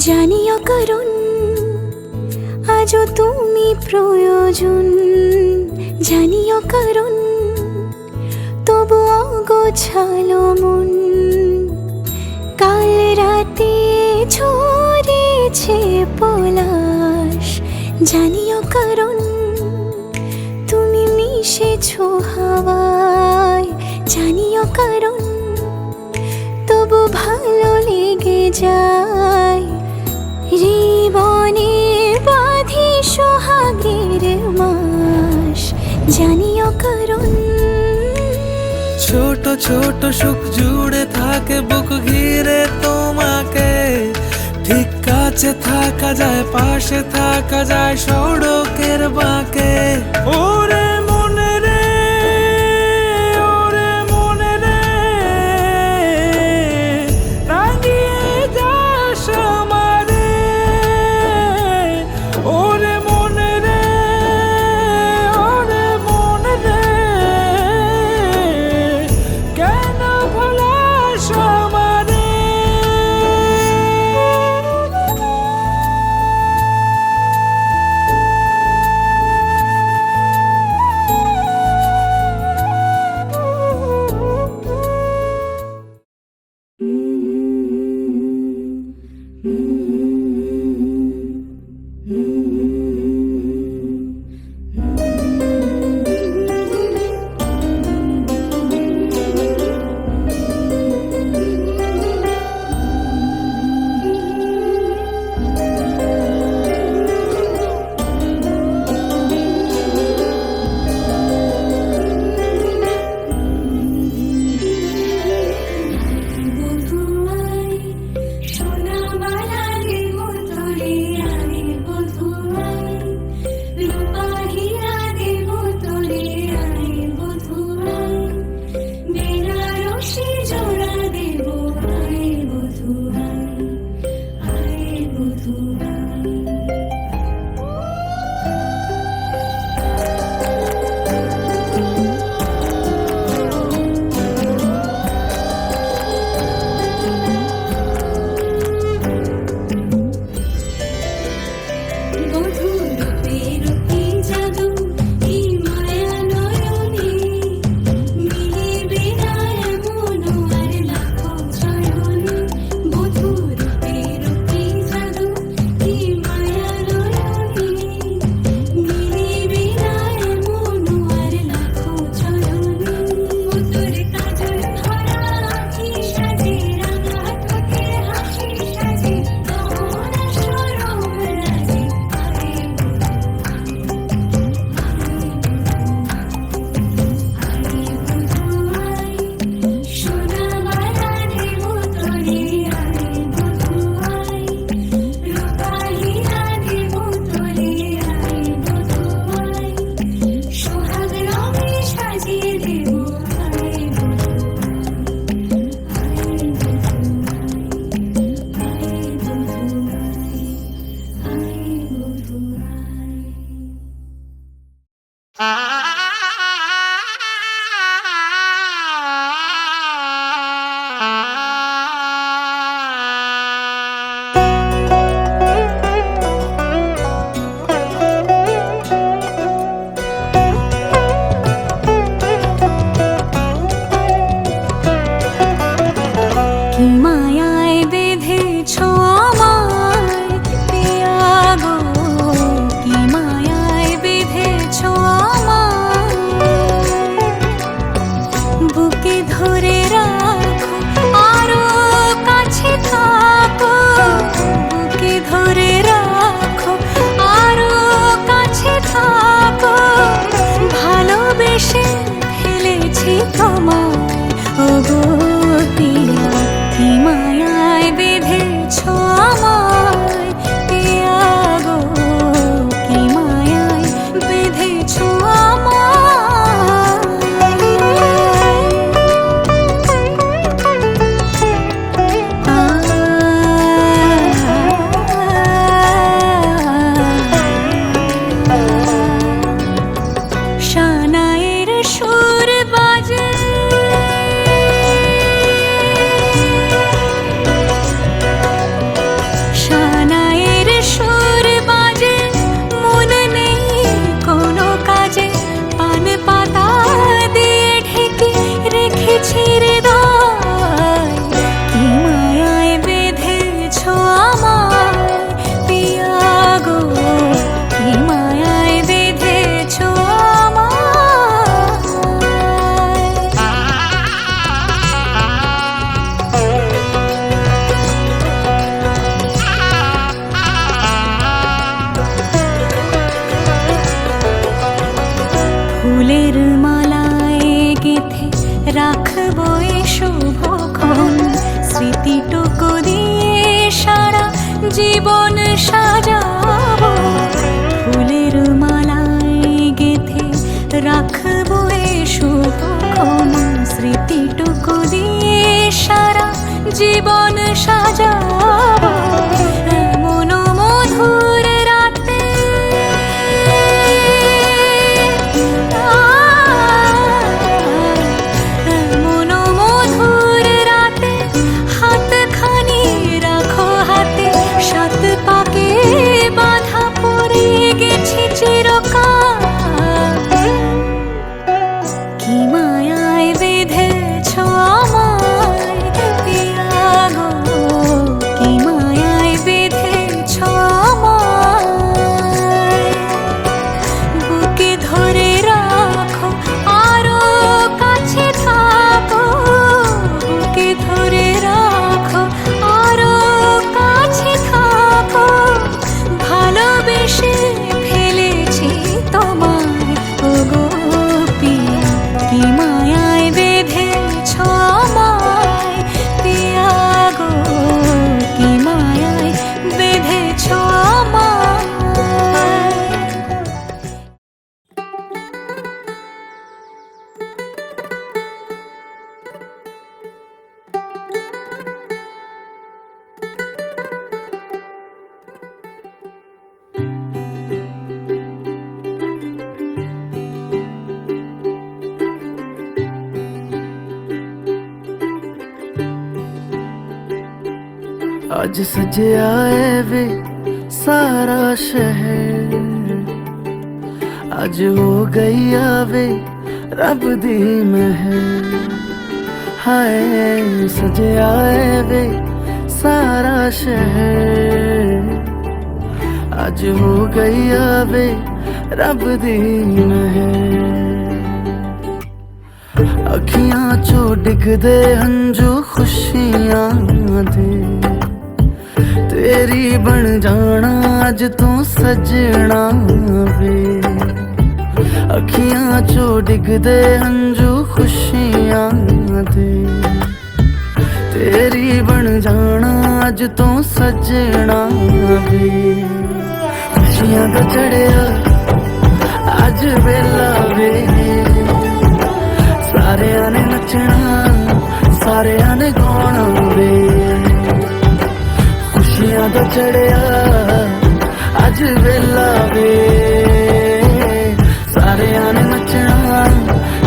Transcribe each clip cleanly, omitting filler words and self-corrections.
জানিও কারণ আজও তুমি প্রয়োজন, জানিও কারণ তবু অগোছালো মন। কাল রাতে ঝরেছে পলাশ, জানিও কারণ তুমি মিশেছো হাওয়ায়, জানিও কারণ তবু ভালো লেগে যায়। জীবনে বাঁধি সোহাগের মাস, জানিও কারণ ছোট ছোট সুখ জুড়ে থাকে বুক ঘিরে তোমাকে। ঠিক কাছে থাকা যায়, পাশে থাকা যায় সড়কের বাঁকে। ওরে মনে রে, ওরে মনে রে, রাঙিয়ে যাস আমারে। ওরে মনে রে, ওরে মনে রে, কেন ভোলাস আমারে। ফুলের মালায় গেথে রাখবো এ শুভক্ষণ, স্মৃতিটুকু দিয়ে সারা জীবন সাজাবো। ফুলের মালায় গেথে রাখবো এ শুভক্ষণ, স্মৃতিটুকু দিয়ে সারা জীবন সাজাবো। এমন মধুর রাতে এমন মধুর রাতে হাতখানি রাখো হাতে, সাত পাকে বাঁধা পড়ে গেছি চিরকাল। কি মায়ায় বেঁধেছ আমায় পিয়া গো, কি মায়ায় বেঁধেছ আমায়। বুকে ধরে রাখো আরো কাছে থাকো, বুকে ধরে রাখো আরো কাছে থাকো। ভালোবেসে ফেলেছি তোমায় ওগো পিয়া, কি মায়ায় বেঁধেছ আমায় পিয়া গো, কি মায়ায় বেঁধেছ আমায়। आज सजया है वे सारा शहर, आज हो गई आवे रब दी महर। हाय सजया है वे सारा शहर, आज हो गई आवे रब दी महर। अखियां चो डिगदे हंजू खुशियां दे, तेरी बन जाना अज तू सजना वे। अखियां चो डिगदे हंजू खुशियां दे, तेरी बन जाना अज तू सजना वे। खुशियां दा चढ़िया अज वेला वे, सारियां ने नचना सारियां ने गाना वे। खुशियां दा चढ़िया अज वेला वे, सारियां ने नचना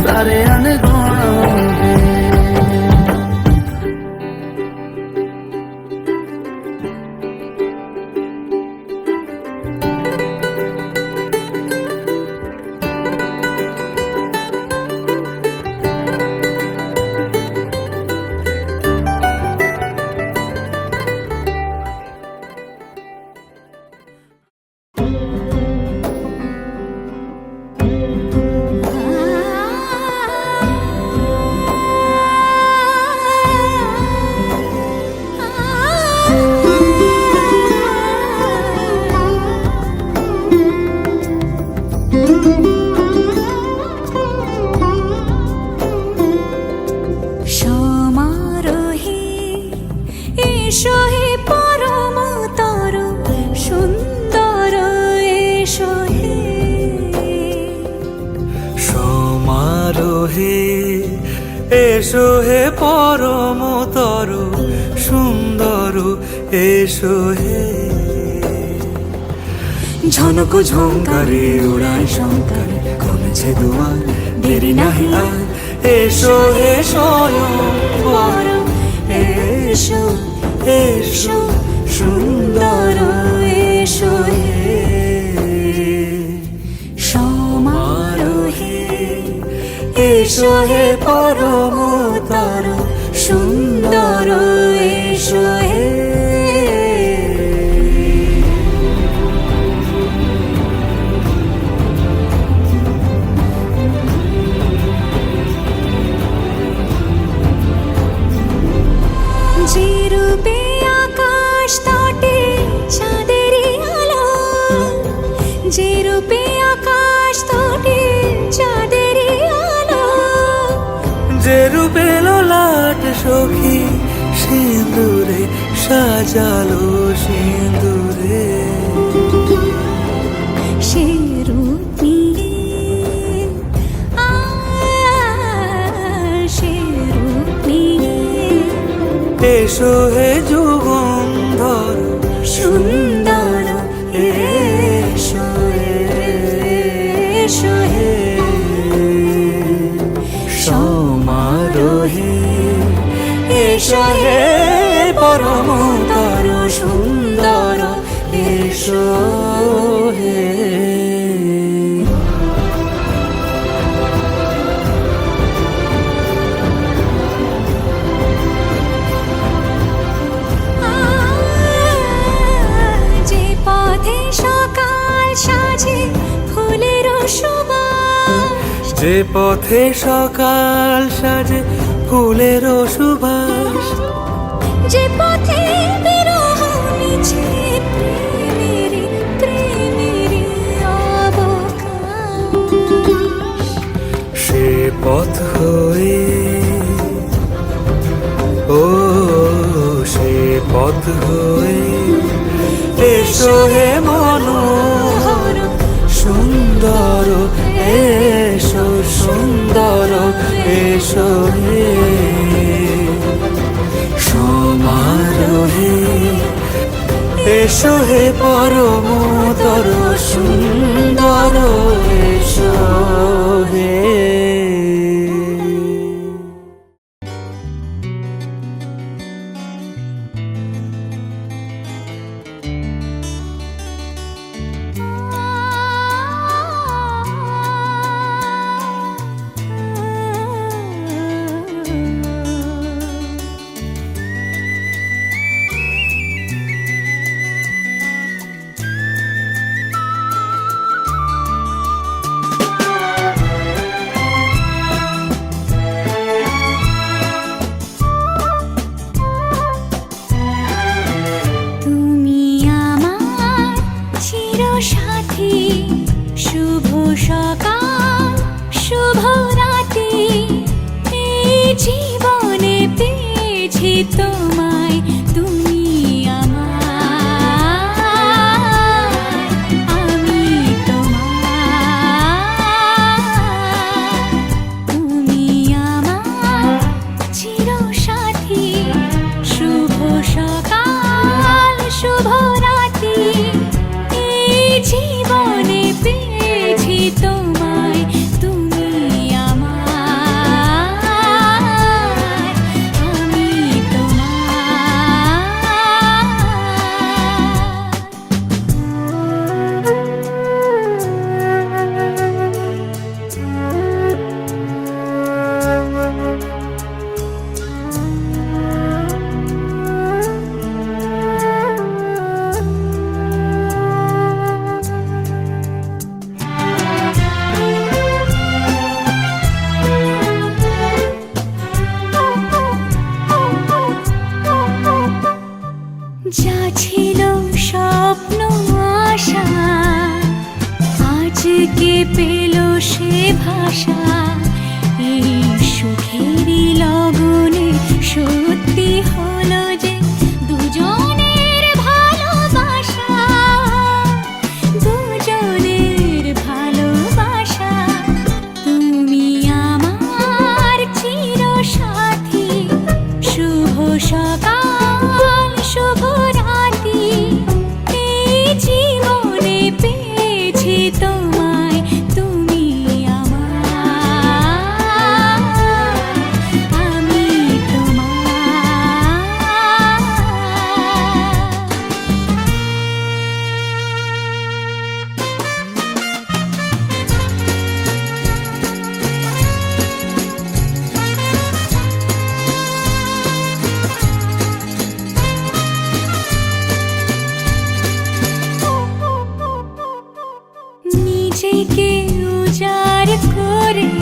सारियां ने गाना वे। সমারোহে এসো হে পরম তর সুন্দর, এসো হে সমারোহে এসো হে পরম তর সুন্দর, এসো হে। ঝনক ঝঙ্কারে উড়ায় শঙ্কার, কমেছে দুয়ার দেরি নাহি আর। এসো হে স্বয়ং বর, এসো এসো সুন্দর, এসো হে। সমারোহে এসো হে পরম তর সুন্দর, এসো হে। যে রূপে আকাশ তটে চাঁদেরই আলো, যে রূপে আকাশ তটে চাঁদের সখী সিঁদুরে সাজালো সিঁদুরে। সে রূপ নিয়ে সে রূপ নিয়ে এসো হে যুগন্ধর সুন্দর এসো এসো হে সমারোহে এসো হে পরমতর সুন্দর এসো হে। যে পথে সকাল সাজে ফুলের সুবাস, যে পথে সকাল সাজে ফুলের সুবাস, যে পথে বিরহ মিছে প্রেমের প্রেমের অবকাশ, সে পথ হয়ে ও সে পথ হয়ে এসো হে মনোহর সুন্দর এসো সুন্দর এসো হে সমারোহে এসো হে পরমতর সুন্দর এসো হে। তুমি আমার চিরসাথী, শুভ সকাল শুভ রাতি, এই জীবনে পেয়েছি তোমায়, তুমি আমার, আমি তোমার, তুমি আমার চিরসাথী, শুভ সকাল শুভ রাতি, এই জীবনে পেয়েছি তোমায়, তুমি আমার, আমি যা ছিল স্বপ্ন আশা, আজকে পেল সে ভাষা, এই সুখেরই লগনে সত্যি হলো যে দুজনের ভালোবাসা, দুজনের ভালোবাসা, তুমি আমার চিরসাথী, শুভ সকাল শুভ রাতি, এই জীবনে পেয়েছি তোমায়, তুমি আমার, আমি নিজেকে উজাড় করে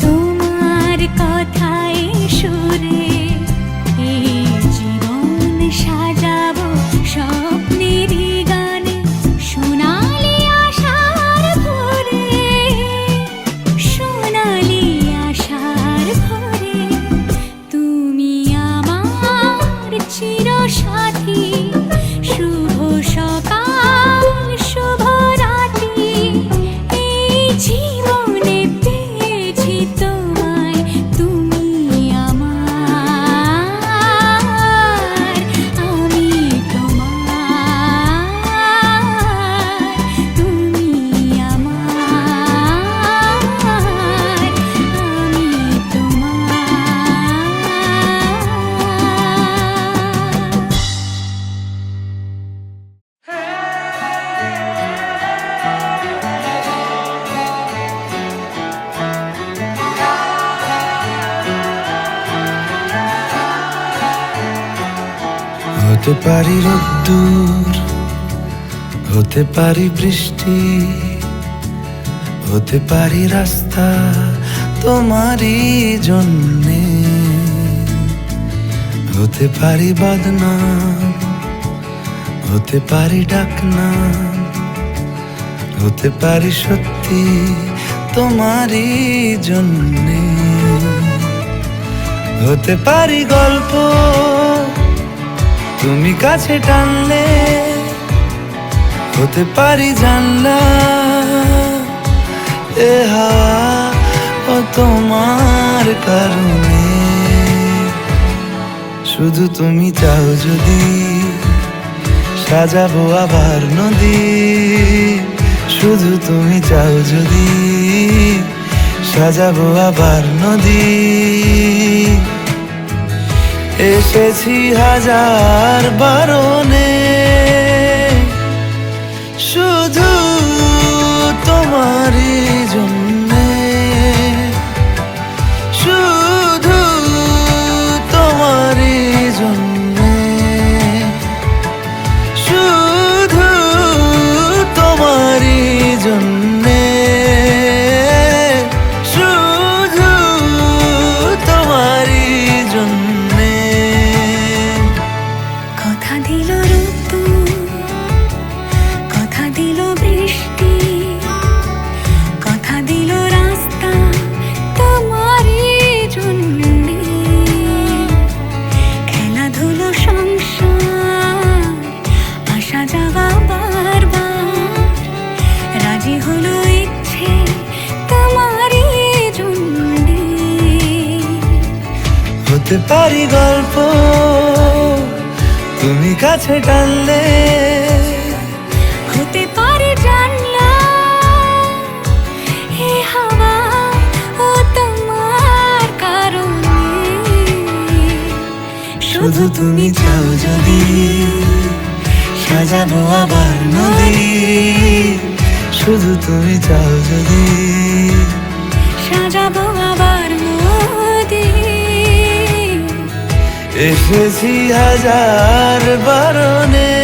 তোমার কথায় সুরে, এই জীবন সাজাবো স্বপ্নেরই গানে, সোনালি আশার ভোরে, সোনালি আশার ভোরে, হতে পারি রোদ্দুর, হতে পারি বৃষ্টি, হতে পারি রাস্তা তোমারই জন্যে, হতে পারি বদনাম, হতে পারি ডাকনাম, হতে পারি সত্যি তোমারই জন্যে, হতে পারি গল্প তুমি কাছে টানলে, হতে পারি জানলা এ হাওয়া ও তোমার কারণে। শুধু তুমি চাও যদি সাজাবো আবার নদী, শুধু তুমি চাও যদি সাজাবো আবার নদী। এসেছি হাজার বারণে শুধু তোমারই জন্যে, শুধু তোমারই জন্যে, শুধু তোমারই জন্যে, শুধু তোমারই জন্যে। কথা দিল ঋতু, কথা দিল বৃষ্টি, কথা দিল রাস্তা তোমারই জন্যে, খেলাধুলো সংসার আসা যাওয়া বারবার, রাজি হলো ইচ্ছে তোমারই জন্যে। হতে পারি গল্প তুমি কাছে টানলে, হতে পারে জানলা হে হাওয়া ও তোমার কারণে। শুধু তুমি চাও যদি সাজাবো আবার নদী, শুধু তুমি চাও যদি সাজাবো আবার নদী। এসেছি হাজার বারণে